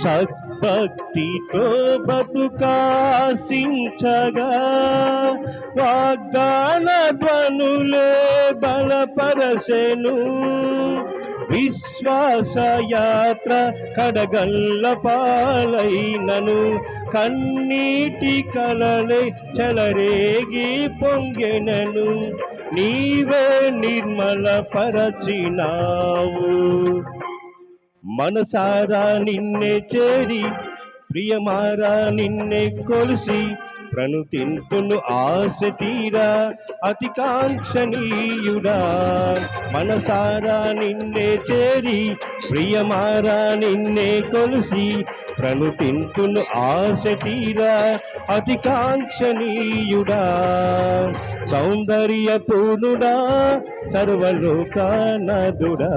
సద్భక్తితో బతుకాశించగా వాగ్దాన ధ్వనులే బలపరసెను. విశ్వాసయాత్ర కడగల్ల పాలైనను కన్నీటి కలలే చెలరేగి పొంగెనను. నీవే నిర్మల పరచినావు. మనసారా నిన్నే చేరి ప్రియమారా నిన్నే కొలిసి ప్రణుతింతును ఆశ తీరా అతి కాంక్షణీయుడా. మనసారా నిన్నే చేరి ప్రియమారా నిన్నే కొలిసి ప్రణుతింతును ఆశ తీరా అతి కాంక్షణీయుడా. సౌందర్య పూర్ణుడా సర్వలోకానాథుడా.